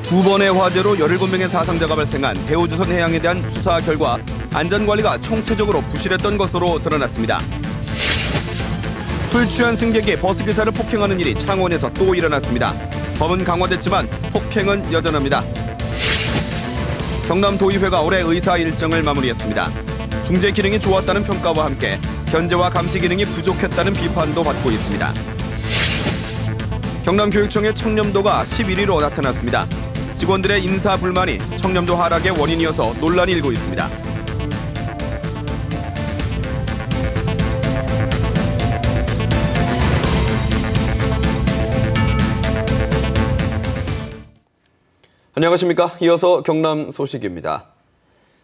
두 번의 화재로 17명의 사상자가 발생한 대우조선해양에 대한 수사 결과 안전관리가 총체적으로 부실했던 것으로 드러났습니다. 술 취한 승객이 버스기사를 폭행하는 일이 창원에서 또 일어났습니다. 법은 강화됐지만 폭행은 여전합니다. 경남도의회가 올해 의사 일정을 마무리했습니다. 중재 기능이 좋았다는 평가와 함께 견제와 감시 기능이 부족했다는 비판도 받고 있습니다. 경남교육청의 청렴도가 11위로 나타났습니다. 직원들의 인사 불만이 청렴도 하락의 원인이어서 논란이 일고 있습니다. 안녕하십니까. 이어서 경남 소식입니다.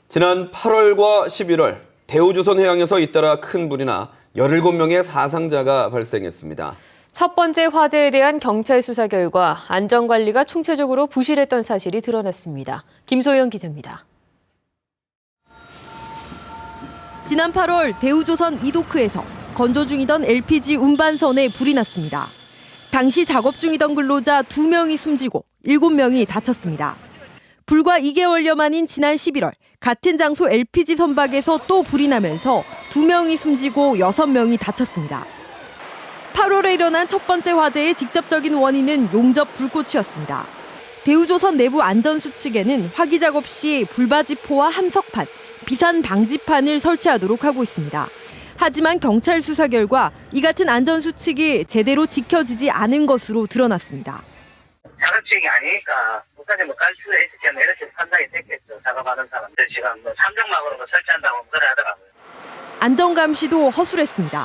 지난 8월과 11월 대우조선해양에서 잇따라 큰 불이나 17명의 사상자가 발생했습니다. 첫 번째 화재에 대한 경찰 수사 결과 안전관리가 총체적으로 부실했던 사실이 드러났습니다. 김소영 기자입니다. 지난 8월 대우조선 이도크에서 건조 중이던 LPG 운반선에 불이 났습니다. 당시 작업 중이던 근로자 2명이 숨지고 7명이 다쳤습니다. 불과 2개월여 만인 지난 11월 같은 장소 LPG 선박에서 또 불이 나면서 2명이 숨지고 6명이 다쳤습니다. 8월에 일어난 첫 번째 화재의 직접적인 원인은 용접 불꽃이었습니다. 대우조선 내부 안전수칙에는 화기 작업 시 불바지포와 함석판, 비산 방지판을 설치하도록 하고 있습니다. 하지만 경찰 수사 결과 이 같은 안전수칙이 제대로 지켜지지 않은 것으로 드러났습니다. 작업직이 아니니까 국가적으로 깔 수가 있었겠네 이렇게 판단이 됐겠죠. 작업하는 사람들 지금 삼정막으로 설치한다고 그래 하더라고요. 안전감시도 허술했습니다.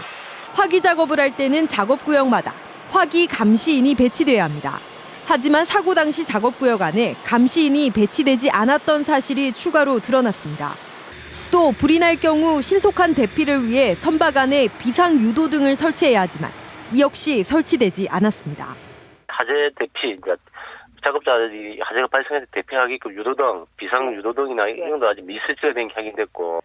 화기 작업을 할 때는 작업구역마다 화기 감시인이 배치돼야 합니다. 하지만 사고 당시 작업구역 안에 감시인이 배치되지 않았던 사실이 추가로 드러났습니다. 또 불이 날 경우 신속한 대피를 위해 선박 안에 비상 유도등을 설치해야 하지만 이 역시 설치되지 않았습니다. 화재 대피, 작업자들이 화재가 발생해서 대피하게끔 유도등, 비상 유도등이나 이런 거 아직 미술적인 게 확인됐고.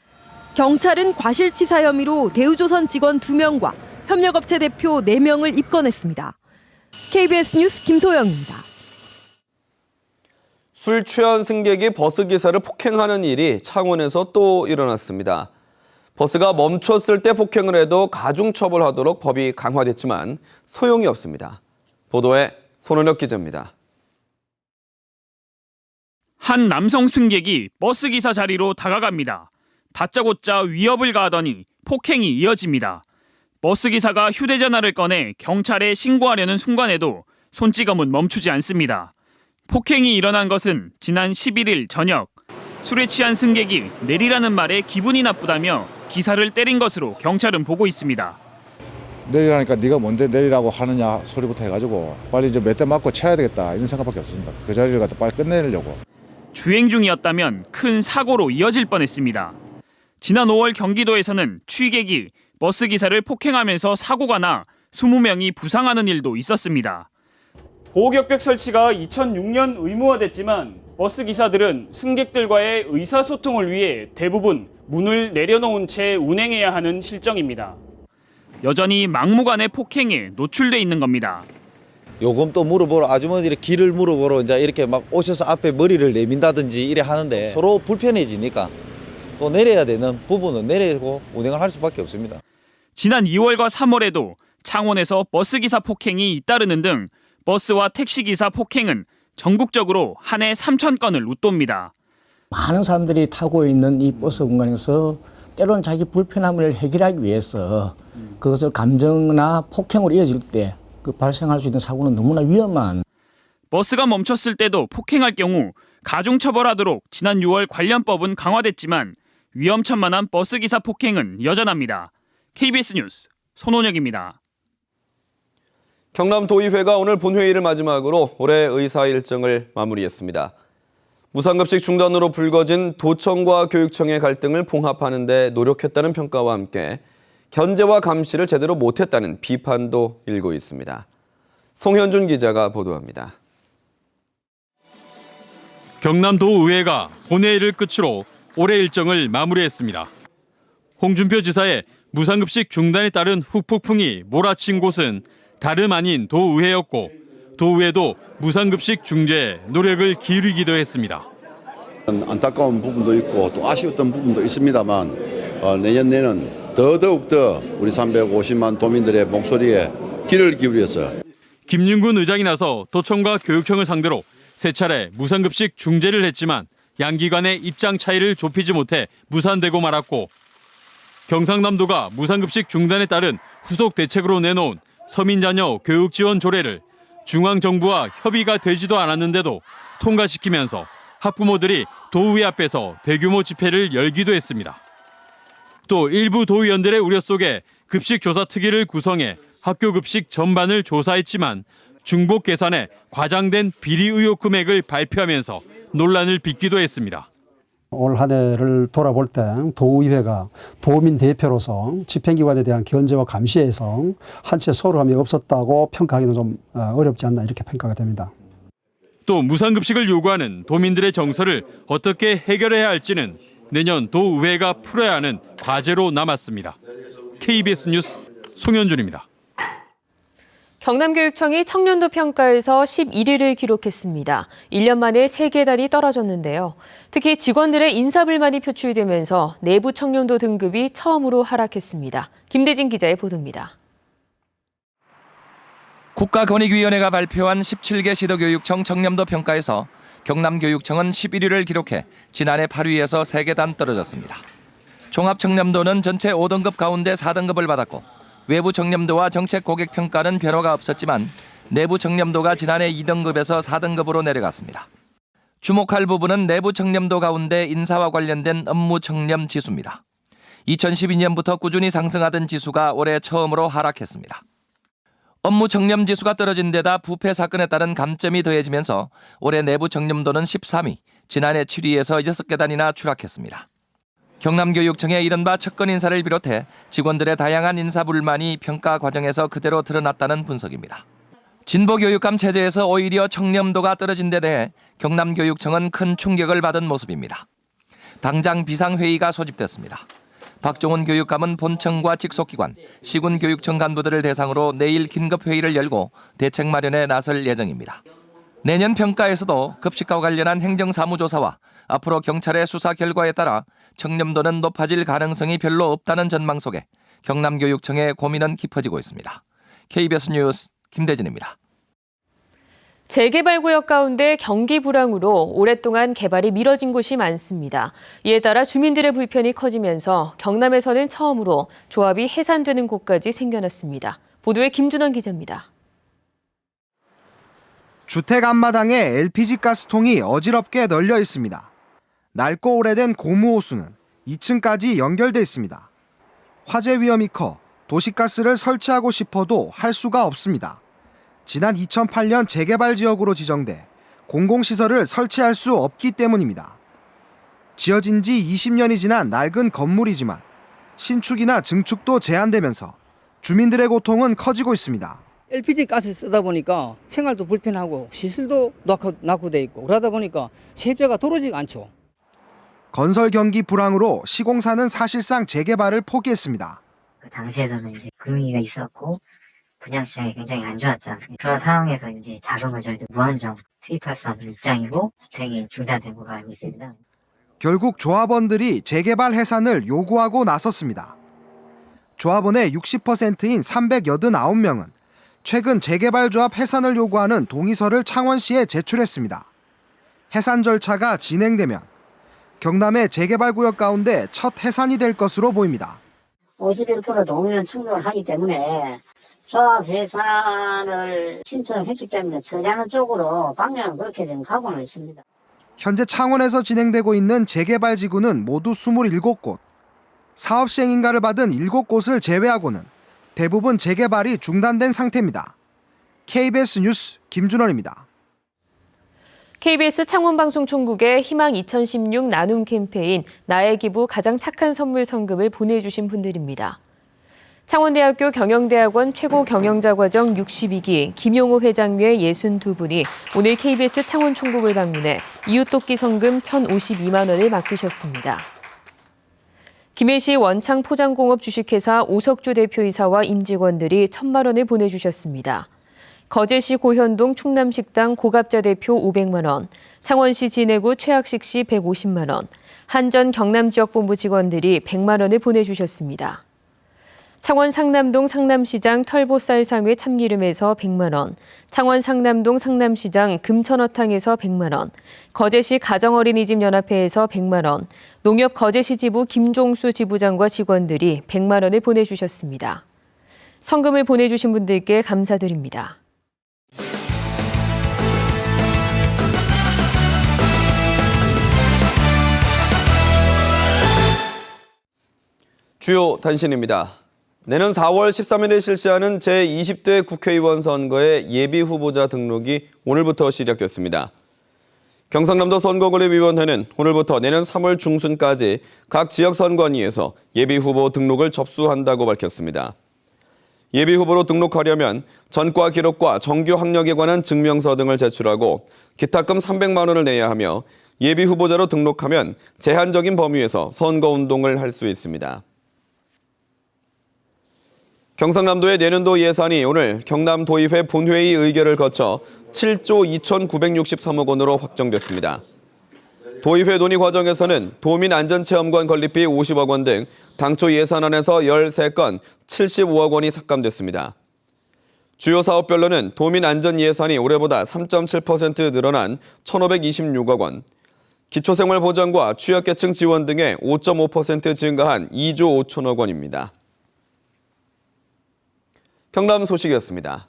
경찰은 과실치사 혐의로 대우조선 직원 2명과 협력업체 대표 4명을 입건했습니다. KBS 뉴스 김소영입니다. 술 취한 승객이 버스기사를 폭행하는 일이 창원에서 또 일어났습니다. 버스가 멈췄을 때 폭행을 해도 가중처벌하도록 법이 강화됐지만 소용이 없습니다. 보도에 손은혁 기자입니다. 한 남성 승객이 버스기사 자리로 다가갑니다. 다짜고짜 위협을 가하더니 폭행이 이어집니다. 버스기사가 휴대전화를 꺼내 경찰에 신고하려는 순간에도 손찌검은 멈추지 않습니다. 폭행이 일어난 것은 지난 11일 저녁. 술에 취한 승객이 내리라는 말에 기분이 나쁘다며 기사를 때린 것으로 경찰은 보고 있습니다. 내리라니까 네가 뭔데 내리라고 하느냐 소리부터 해가지고 빨리 이제 몇 대 맞고 쳐야 되겠다 이런 생각밖에 없습니다. 그 자리를 갖다 빨리 끝내려고. 주행 중이었다면 큰 사고로 이어질 뻔했습니다. 지난 5월 경기도에서는 취객이 버스기사를 폭행하면서 사고가 나 20명이 부상하는 일도 있었습니다. 보호격벽 설치가 2006년 의무화됐지만 버스기사들은 승객들과의 의사소통을 위해 대부분 문을 내려놓은 채 운행해야 하는 실정입니다. 여전히 막무가내 폭행에 노출돼 있는 겁니다. 요금 또 물어보러 아주머니들이 길을 물어보러 이제 이렇게 막 오셔서 앞에 머리를 내민다든지 이래 하는데 서로 불편해지니까 또 내려야 되는 부분은 내리고 운행을 할 수밖에 없습니다. 지난 2월과 3월에도 창원에서 버스기사 폭행이 잇따르는 등 버스와 택시기사 폭행은 전국적으로 한 해 3,000건을 웃돕니다. 많은 사람들이 타고 있는 이 버스 공간에서 때로는 자기 불편함을 해결하기 위해서 그것을 감정이나 폭행으로 이어질 때 그 발생할 수 있는 사고는 너무나 위험한. 버스가 멈췄을 때도 폭행할 경우 가중처벌하도록 지난 6월 관련법은 강화됐지만 위험천만한 버스기사 폭행은 여전합니다. KBS 뉴스 손원혁입니다. 경남도의회가 오늘 본회의를 마지막으로 올해 의사 일정을 마무리했습니다. 무상급식 중단으로 불거진 도청과 교육청의 갈등을 봉합하는 데 노력했다는 평가와 함께 견제와 감시를 제대로 못했다는 비판도 일고 있습니다. 송현준 기자가 보도합니다. 경남도의회가 본회의를 끝으로 올해 일정을 마무리했습니다. 홍준표 지사의 무상급식 중단에 따른 후폭풍이 몰아친 곳은 다름 아닌 도의회였고 도의회도 무상급식 중재에 노력을 기울이기도 했습니다. 안타까운 부분도 있고 또 아쉬웠던 부분도 있습니다만 내년에는 더욱더 우리 350만 도민들의 목소리에 귀를 기울여서 김윤군 의장이 나서 도청과 교육청을 상대로 세 차례 무상급식 중재를 했지만 양기관의 입장 차이를 좁히지 못해 무산되고 말았고, 경상남도가 무상급식 중단에 따른 후속 대책으로 내놓은 서민자녀 교육지원 조례를 중앙정부와 협의가 되지도 않았는데도 통과시키면서 학부모들이 도의회 앞에서 대규모 집회를 열기도 했습니다. 또 일부 도의원들의 우려 속에 급식조사특위를 구성해 학교 급식 전반을 조사했지만 중복 계산에 과장된 비리 의혹 금액을 발표하면서 논란을 빚기도 했습니다. 올 한 해를 돌아볼 때 도의회가 도민 대표로서 집행기관에 대한 견제와 감시에서 한 채 소홀함이 없었다고 평가하기는 좀 어렵지 않나 이렇게 평가가 됩니다. 또 무상급식을 요구하는 도민들의 정서를 어떻게 해결해야 할지는 내년 도의회가 풀어야 하는 과제로 남았습니다. KBS 뉴스 송현준입니다. 경남교육청이 청년도 평가에서 11위를 기록했습니다. 1년 만에 3계단이 떨어졌는데요. 특히 직원들의 인사불만이 표출되면서 내부 청년도 등급이 처음으로 하락했습니다. 김대진 기자의 보도입니다. 국가권익위원회가 발표한 17개 시도교육청 청렴도 평가에서 경남교육청은 11위를 기록해 지난해 8위에서 3계단 떨어졌습니다. 종합청렴도는 전체 5등급 가운데 4등급을 받았고, 외부 청렴도와 정책 고객 평가는 변화가 없었지만 내부 청렴도가 지난해 2등급에서 4등급으로 내려갔습니다. 주목할 부분은 내부 청렴도 가운데 인사와 관련된 업무 청렴 지수입니다. 2012년부터 꾸준히 상승하던 지수가 올해 처음으로 하락했습니다. 업무 청렴 지수가 떨어진 데다 부패 사건에 따른 감점이 더해지면서 올해 내부 청렴도는 13위, 지난해 7위에서 6계단이나 추락했습니다. 경남교육청의 이른바 척건 인사를 비롯해 직원들의 다양한 인사 불만이 평가 과정에서 그대로 드러났다는 분석입니다. 진보교육감 체제에서 오히려 청렴도가 떨어진 데 대해 경남교육청은 큰 충격을 받은 모습입니다. 당장 비상회의가 소집됐습니다. 박종훈 교육감은 본청과 직속기관, 시군교육청 간부들을 대상으로 내일 긴급회의를 열고 대책 마련에 나설 예정입니다. 내년 평가에서도 급식과 관련한 행정사무조사와 앞으로 경찰의 수사 결과에 따라 청렴도는 높아질 가능성이 별로 없다는 전망 속에 경남교육청의 고민은 깊어지고 있습니다. KBS 뉴스 김대진입니다. 재개발구역 가운데 경기 불황으로 오랫동안 개발이 미뤄진 곳이 많습니다. 이에 따라 주민들의 불편이 커지면서 경남에서는 처음으로 조합이 해산되는 곳까지 생겨났습니다. 보도에 김준원 기자입니다. 주택 앞마당에 LPG 가스통이 어지럽게 널려 있습니다. 낡고 오래된 고무호수는 2층까지 연결돼 있습니다. 화재 위험이 커 도시가스를 설치하고 싶어도 할 수가 없습니다. 지난 2008년 재개발 지역으로 지정돼 공공시설을 설치할 수 없기 때문입니다. 지어진 지 20년이 지난 낡은 건물이지만 신축이나 증축도 제한되면서 주민들의 고통은 커지고 있습니다. LPG 가스 쓰다 보니까 생활도 불편하고 시설도 낙후돼 있고 그러다 보니까 세입자가 들어오지가 않죠. 건설 경기 불황으로 시공사는 사실상 재개발을 포기했습니다. 그 당시에는 이제 금융위기가 있었고 분양 시장이 굉장히 안 좋았지 않습니까? 그런 상황에서 이제 자금을 저희도 무한정 투입할 수 없는 입장이고 집행이 중단된 걸로 알고 있습니다. 결국 조합원들이 재개발 해산을 요구하고 나섰습니다. 조합원의 60%인 389명은 최근 재개발 조합 해산을 요구하는 동의서를 창원시에 제출했습니다. 해산 절차가 진행되면 경남의 재개발 구역 가운데 첫 해산이 될 것으로 보입니다. 51% 동의는 충족을 하기 때문에 조합 해산을 신청했기 때문에 처리하는 쪽으로 방향은 그렇게 좀 가고는 있습니다. 현재 창원에서 진행되고 있는 재개발 지구는 모두 27곳, 사업 시행 인가를 받은 7곳을 제외하고는 대부분 재개발이 중단된 상태입니다. KBS 뉴스 김준원입니다. KBS 창원방송총국의 희망 2016 나눔 캠페인 나의 기부 가장 착한 선물 성금을 보내주신 분들입니다. 창원대학교 경영대학원 최고 경영자 과정 62기 김용호 회장 외 62분이 오늘 KBS 창원총국을 방문해 이웃돕기 성금 1,052만 원을 맡기셨습니다. 김해시 원창 포장공업 주식회사 오석주 대표이사와 임직원들이 1,000만 원을 보내주셨습니다. 거제시 고현동 충남식당 고갑자 대표 500만 원, 창원시 진해구 최학식 씨 150만 원, 한전 경남지역본부 직원들이 100만 원을 보내주셨습니다. 창원 상남동 상남시장 털보쌀 상회 참기름에서 100만 원, 창원 상남동 상남시장 금천어탕에서 100만 원, 거제시 가정어린이집 연합회에서 100만 원, 농협 거제시 지부 김종수 지부장과 직원들이 100만 원을 보내주셨습니다. 성금을 보내주신 분들께 감사드립니다. 주요 단신입니다. 내년 4월 13일에 실시하는 제20대 국회의원 선거의 예비후보자 등록이 오늘부터 시작됐습니다. 경상남도 선거관리위원회는 오늘부터 내년 3월 중순까지 각 지역선관위에서 예비후보 등록을 접수한다고 밝혔습니다. 예비후보로 등록하려면 전과 기록과 정규 학력에 관한 증명서 등을 제출하고 기타금 300만 원을 내야 하며 예비후보자로 등록하면 제한적인 범위에서 선거운동을 할 수 있습니다. 경상남도의 내년도 예산이 오늘 경남도의회 본회의 의결을 거쳐 7조 2,963억 원으로 확정됐습니다. 도의회 논의 과정에서는 도민안전체험관 건립비 50억 원 등 당초 예산안에서 13건 75억 원이 삭감됐습니다. 주요 사업별로는 도민안전 예산이 올해보다 3.7% 늘어난 1,526억 원, 기초생활보장과 취약계층 지원 등의 5.5% 증가한 2조 5천억 원입니다. 경남 소식이었습니다.